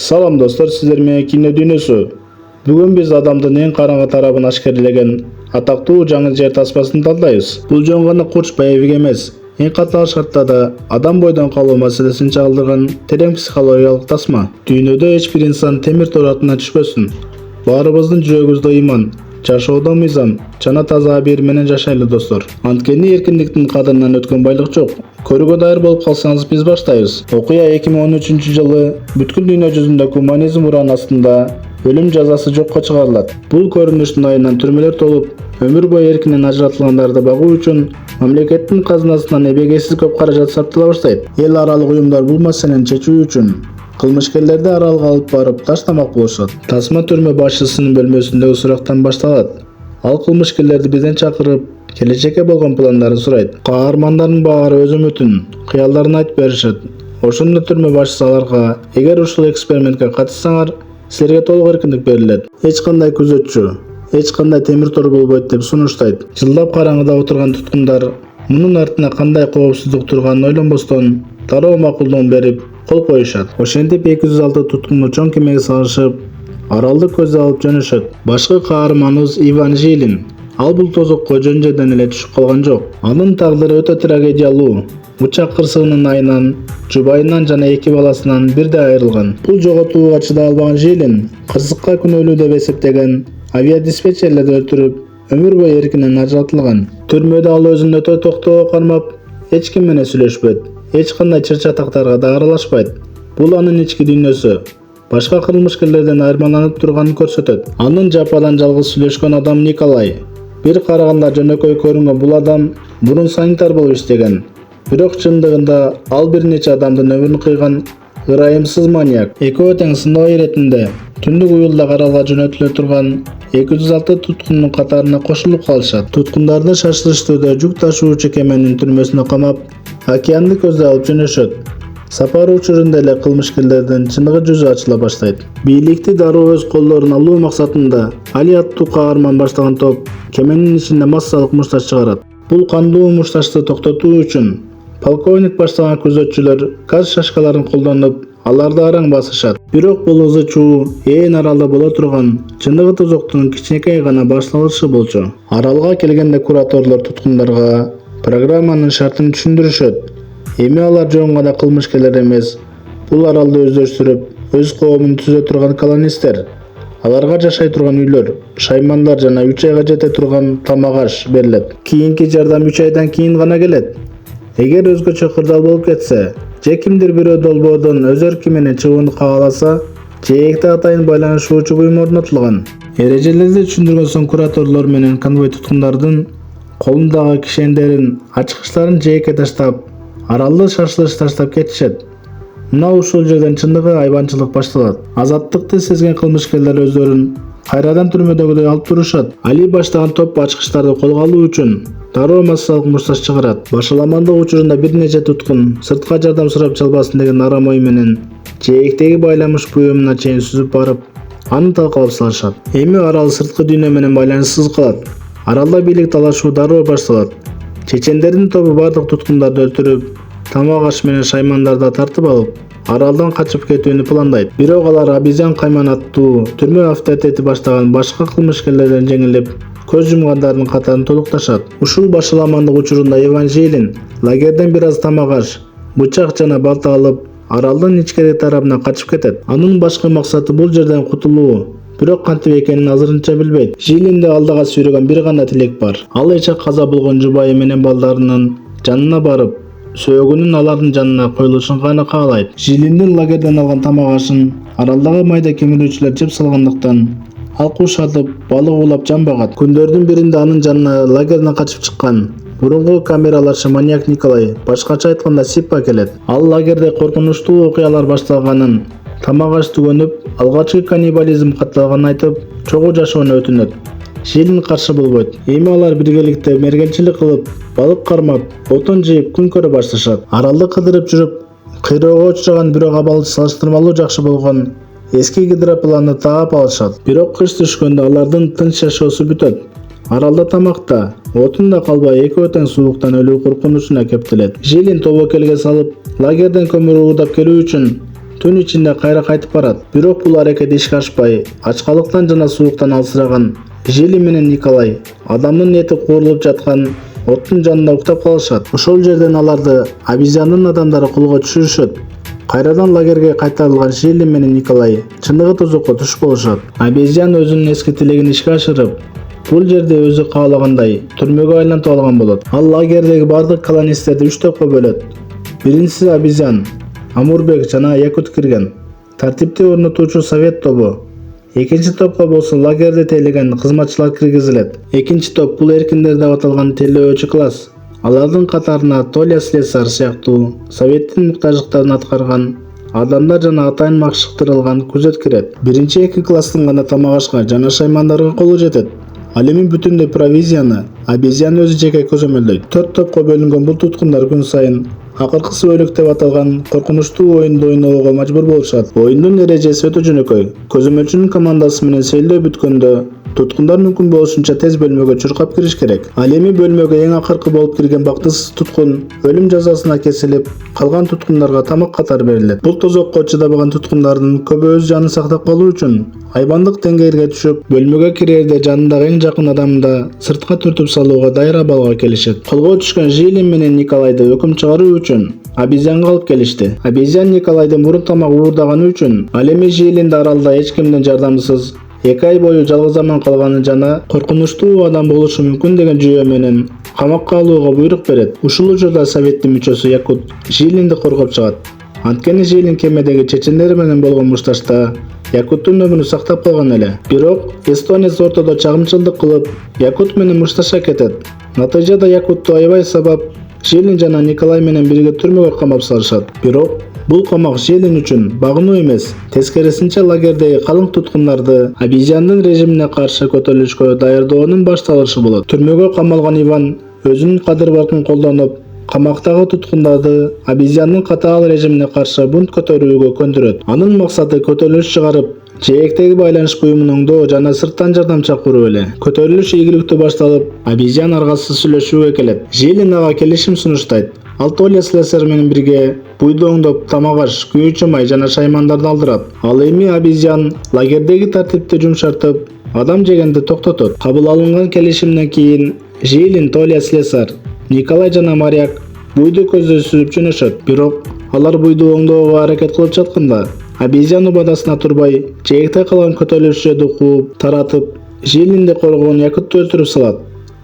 Салам достор, сіздер менен кино дүйнөсү. Бүгүн биз адамдын эң караңгы тарабын ашкерлеген атактуу жаңы жер таспасын талдайбыз. Бул жөн гана курч боевик эмес, эң катаал шарттарда адам бойдон калуу маселесин чагылдырган терең психологиялык тасма. Дүйнөдө эч бир инсан темир тор артына түшпөсүн. Баарыбыздын жүрөгүбүздө ыйман, жашоодо мыйзам жана таза абийир менен жашайлы достор. Анткени эркиндиктин кадырынан өткөн байлык жок. Көрүүгө дайыр болуп калсаңыз биз баштайбыз. Окуя 2013-жылы бүткүл дүйнө жүзүндө гуманизм уран астында өлүм жазасы жокко чыгарылат. Бул көрүнүштүн айынан түрмөлөр толуп, өмүр бою эркинен ажыратылгандарды багуу үчүн мамлекеттин казынасынан эбегейсиз көп каражат сарптала баштайт. Эл аралык уюмдар бул маселени чечүү үчүн кылмышкерлерди аралга алып барып таштамак болушат. Тасма түрмө башчысынын бөлмөсүндөгү сурактан башталат. Ал кылмышкерлерди бирден чакырып, келечекке болгон пландарын сурайт. Каармандардын баары өз үмүтүн, кыялдарын айтып беришет. Ошондо түрмө башчысы аларга: "Эгер ушул экспериментке катышсаңар, силерге толук эркиндик берилет. Эч кандай күзөтчү, эч кандай темир тор болбойт" деп сунуштайт. Жылдап караңгыда отурган туткундар мунун артына кандай коопсуздук турганын ойлонбостон дароо макулдугун берип кол коюшат. Ошентип 206 туткунну чоң кемеге салышып, аралды көздөй алып жөнөшөт. Башкы каарманыбыз Иван Жилин. Ал бул тозокко жөн жерден эле түшүп калган жок. Анын тагдыры өтө трагедиялуу. Учак кырсыгынын айынан, жубайынан жана 2 баласынан бирде айрылган. Бул жоготууга чыдай албаган Жилин кырсыкка күнөөлүү деп эсептеген авиадиспетчерлерди өлтүрүп, өмүр бою эркинен ажыратылган. Түрмөдө ал өзүн өтө токтоого кармап, эч ким менен сүйлөшпөйт, эч кандай чыр-чатактарга да аралашпайт. Бул анын ички дүйнөсү башка кылмышкерлерден айырмаланып турганын көрсөтөт. Анын жападан жалгыз сүйлөшкөн адам Николай. Бир караганда жөнөкөй көрүнгөн бул адам мурун санитар болуп иштеген. Бирок чындыгында ал бир нече адамдын өмүрүн кыйган ырайымсыз маньяк. Экөө тең сындоо иретинде түндүк уюлда аралга жөнөтүлө турган 206 туткундун катарына кошулуп калышат. Туткундарды шашылыш түрдө жүк ташуучу кеменин түрмөсүнө камап, океанды көздөй алып жөнөшөт. Сапар учурунда эле кылмышкерлердин чыныгы жүзү ачыла баштайт. Бийликти дароо өз колдоруна алуу максатында Али аттуу каарман баштаган топ кеменин ичинде массалык мушташ чыгарат. Бул кандуу мушташты токтотуу үчүн полковник баштаган күзөтчүлөр газ шашкаларын колдонуп, аларды араң басышат. Бирок бул ызы чуу ээн аралда боло турган чындыгы тозоктун кичинекей гана башталышы болчу. Аралга келгенде кураторлор туткундарга программанын шартын түшүндүрүшөт. Эми алар жөн гана кылмышкерлер эмес, бул аралды өздөштүрүп, өз коомун түзө турган колонисттер. Аларга жашай турган үйлөр, шаймандар жана 3 айга жете турган тамак-аш берилет. Кийинки жардам 3 айдан кийин гана келет. Эгер өзгөчө кырдаал болуп кетсе, же кимдир бирөө долбоордон өз эрки менен чыгууну кааласа, жээкте атайын байланышуучу буюм орнотулган. Эрежелерди түшүндүргөн соң кураторлор менен конвой туткундардын колундагы кишендерин, ачкычтарын жээкке таштап, аралды шашылыш таштап кетишет. Мына ушул жерден чындыгы айбанчылык башталат. Азаттыкты сезген кылмышкерлер өздөрүн кайрадан түрмөдөгүдөй алып турушат. Али баштаган топ ачкычтарды колго алуу үчүн дароо массалык мушташ чыгарат. Башаламандык учурунда бир нече туткун сыртка жардам сурап чалбасын деген арам ой менен жээктеги байламыш буюмуна чейин сүзүп барып, аны талкалап салышат. Эми арал сырткы дүйнө менен байланышсыз калат. Аралда бийлик талашуу дароо башталат. Чечендердин тобу бардык туткундарды өлтүрүп, тамак-аш менен шаймандарды тартып алып, аралдан качып кетүүнү пландайт. Бирок алар Абизан Кайман аттуу түрмө авторитети баштаган башка кылмышкерлерден жеңилип, көз жумгандардын катарын толукташат. Ушул башаламандык учурунда Иван Жилин лагерден бир аз тамак-аш, бычак жана балта алып, аралдын ичкери тарабына качып кетет. Анын башкы максаты бул жерден кутулуу. Бирок кантип экенин азырынча билбейт. Жилинде алдыга сүйрөгөн бир гана тилек бар. Ал эче каза болгон жубайы менен балдарынын жанына барып, сөөгүнүн алардын жанына коюлушун гана каалайт. Жилиндин лагерден алган тамак-ашын аралдагы майда кемирүүчүлөр жеп салгандыктан ал куш атып, балык уулап жан багат. Күндөрдүн биринде анын жанына лагерден качып чыккан мурунку камераларчы маньяк Николай, башкача айтканда Сиппа келет. Ал лагерде коркунучтуу окуялар башталганын, тамак-аш түгөнүп, алгачкы каннибализм катталганын айтып, чогуу жашоону өтүнөт. Жилин каршы болбойт. Эми алар биргеликте мергенчилик кылып, балык кармап, отун жыйып күн көрө башташат. Аралды кыдырып жүрүп, кыйроого учураган бирок абалы салыштырмалуу жакшы болгон эски гидропланды таап алышат. Бирок кыш түшкөндө алардын тынч жашоосу бүтөт. Аралда тамакта, отун да калбай экөө тең сууктан өлүү коркунучуна кептелет. Жилин тобокелге салып, лагерден көмүр уурдап келүү үчүн түн ичинде кайра кайтып барат. Бирок бул аракет ишке ашпай, ачкалыктан жана сууктан алсыраган Жилин менен Николай адамдын эти куурулуп жаткан оттун жанында уктап калышат. Ошол жерден аларды обезьяндын адамдары колго түшүрүшөт. Кайрадан лагерге кайтарылган Жилин менен Николай чыныгы тозокко туш болушат. Обезьян өзүнүн эски тилегин ишке ашырып, бул жерде өзү каалагандай түрмөгө айлантып алган болот. Ал лагердеги бардык колонисттерди 3 топко бөлөт. Биринчиси обезьян, Амурбек жана Якут кирген тартипти орнотуучу совет тобу. Экинчи топко болсо лагерде тейлеген кызматчылар киргизилет. Экинчи топ бул эркиндер деп аталган телөөчү класс. Алардын катарына Толя Слесарь сыяктуу советтин муктаждыктарын аткарган адамдар жана атайын макшыктырылган күзөт кирет. Биринчи 2 класстын гана тамак ашка жана шаймандарга колу жетет. Ал эми бүтүндөй провизияны обезьян өзү жеке көзөмөлдөйт. 4 топко бөлүнгөн бул туткундар күн сайын акыркысы өлүк деп аталган коркунучтуу оюнду ойноого мажбур болушат. Оюндун эрежеси өтө жөнөкөй. Көзөмөлчүнүн командасы менен сейилдөө бүткөндө туткундар мүмкүн болушунча тез бөлмөгө чуркап кириш керек. Ал эми бөлмөгө эң акыркы болуп кирген бактысыз туткун өлүм жазасына кесилип, калган туткундарга тамак катары берилет. Бул тозокко чыдабаган туткундардын көбү өз жанын сактап калуу үчүн айбандык деңгээлге түшүп, бөлмөгө кирерде жанындагы эң жакын адамды сыртка түртүп салууга дайыр абалга келишет. Колго түшкөн Жилин менен Николайды өкүм чыгаруу үчүн обезьянга алып келишти. Обезьян Николайды мурун тамак уурдаганы үчүн ал эми Жилинди аралда эч кимден жардамсыз 2 ай бою жалгыз калганы жана коркунучтуу адам болушу мүмкүн деген жүйө менен камакка алууга буйрук берет. Ушул учурда советтин мүчөсү Якут Жилинди коргоп чыгат. Анткени Жилин кемедеги чечендери менен болгон мушташта Якуттун өмүрүн сактап калган эле. Бирок эстонец ортодо чагымчылдык кылып, Якут менен мушташа кетет. Натыйжада Якутту аябай сабап, Жилин жана Николай менен бирге түрмөгө камап салышат. Бирок бул камак Жилин үчүн багынуу эмес, тескерисинче лагердеги калың туткундарды обезьяндын режимине каршы көтөрүлүшкө даярдоонун башталышы болот. Түрмөгө камалган Иван өзүнүн кадыр-баркын колдонуп, камактагы туткундарды обезьяндын катаал режимине каршы бунт көтөрүүгө көндүрөт. Анын максаты көтөрүлүш чыгарып, жээктеги байланыш буюмун оңдоо жана сырттан жардам чакыруу эле. Көтөрүлүш ийгиликтүү башталып, обезьян аргасыз сүйлөшүүгө келет. Жилин ага келишим сунуштайт. Ал Толя Слесарь менен бирге буйду оңдоп, тамак-аш, күйүүчү май жана шаймандарды алдырат. Ал эми обезьян лагердеги тартипти жумшартып, адам жегенди токтотот. Кабыл алынган келишимден кийин Жилин, Толя Слесарь, Николай жана Моряк буйду көздөй сүзүп жөнөшөт. Бирок алар буйду оңдоого аракет кылып жатканда обезьян убадасына турбай, жээкте калган көтөрүлүшчүлөрдү кууп, таратып, Жилинди коргогон Якутту өлтүрүп салат.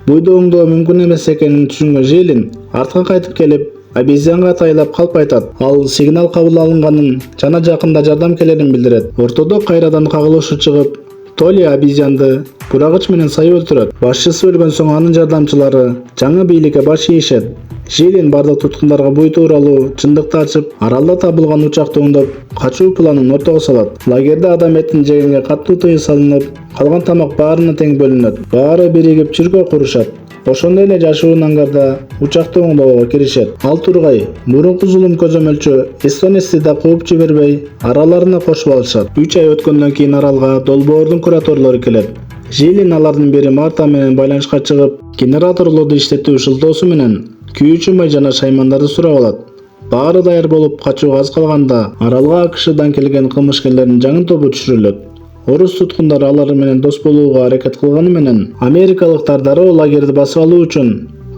Буйду оңдоо мүмкүн эмес экенин түшүнгөн Жилин артка кайтып келип, обезьянга атайлап калп айтат. Ал сигнал кабыл алынганын жана жакында жардам келерин билдирет. Ортодо кайрадан кагылышы чыгып, Толя обезьянды бурагыч менен сай өлтүрөт. Башчысы өлгөн соң анын жардамчылары жаңы бийликке баш ийишет. Жилин бардык туткундарга бул тууралуу чындыкты ачып, аралда табылган учакты оңдоп, качуу планын ортого салат. Лагерде адам этин жегенге каттуу тыюу салынып, калган тамак баарына тең бөлүнөт. Баары биригип чиркөө курушат. Ошондой эле жашуун аңгарда учакты оңдоого киришет. Ал тургай мурунку зулум көзөмөлчү эстонецти да кууп жибербей, араларына кошуп алышат. 3 ай өткөндөн кийин аралга долбоордун кураторлору келет. Жилин алардын бири Марта менен байланышка чыгып, генераторлорду иштетүү шылтоосу менен күйүүчү май жана шаймандарды сурап алат. Баары даяр болуп качууга аз калганда аралга АКШдан келген кылмышкерлердин жаңы тобу түшүрүлөт. Орус туткундары алар менен дос болууга аракет кылганы менен америкалыктар дароо лагерди басып алуу үчүн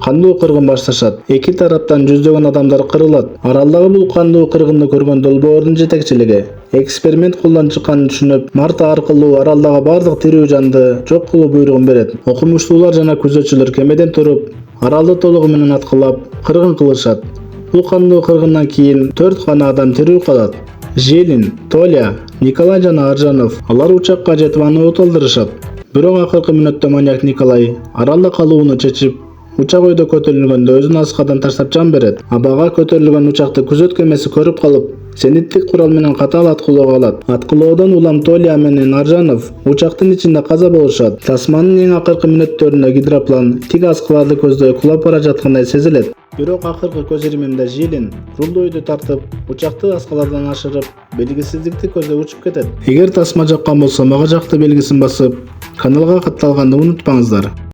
кандуу кыргын башташат. Эки тараптан жүздөгөн адамдар кырылат. Аралдагы бул кандуу кыргынды көргөн долбоордун жетекчилиги эксперимент колдон чыкканын түшүнүп, Марта аркылуу аралдагы бардык тирүү жанды жок кылуу буйругун берет. Окумуштуулар жана күзөтчүлөр кемеден туруп, аралды толугу менен аткылап, кыргын кылышат. Бул кандуу кыргындан кийин 4 гана адам тирүү калат. Жилин, Толя, Николай жана Аржанов. Алар учакка жетип аны отолдурушат. Бирок акыркы мүнөттө маньяк Николай аралда калууну чечип, учак өйдө көтөрүлгөндө өзүн аскадан таштап жан берет. Абага көтөрүлгөн учакты күзөт кемеси көрүп калып, зениттик курал менен катаал аткылоого алат. Аткылоодон улам Толя менен Аржанов учактын ичинде каза болушат. Тасманын эң акыркы мүнөттөрүндө гидроплан тик аскаларды көздөй кулап бара жаткандай сезилет. Бирок акыркы көз иримимде Жилин рулду өйдө тартып, учакты аскалардан ашырып, белгисиздикти көздөй учуп кетет. Эгер тасма жаккан болсо, мага жакты белгисин басып, каналга катталганды унутпаңыздар.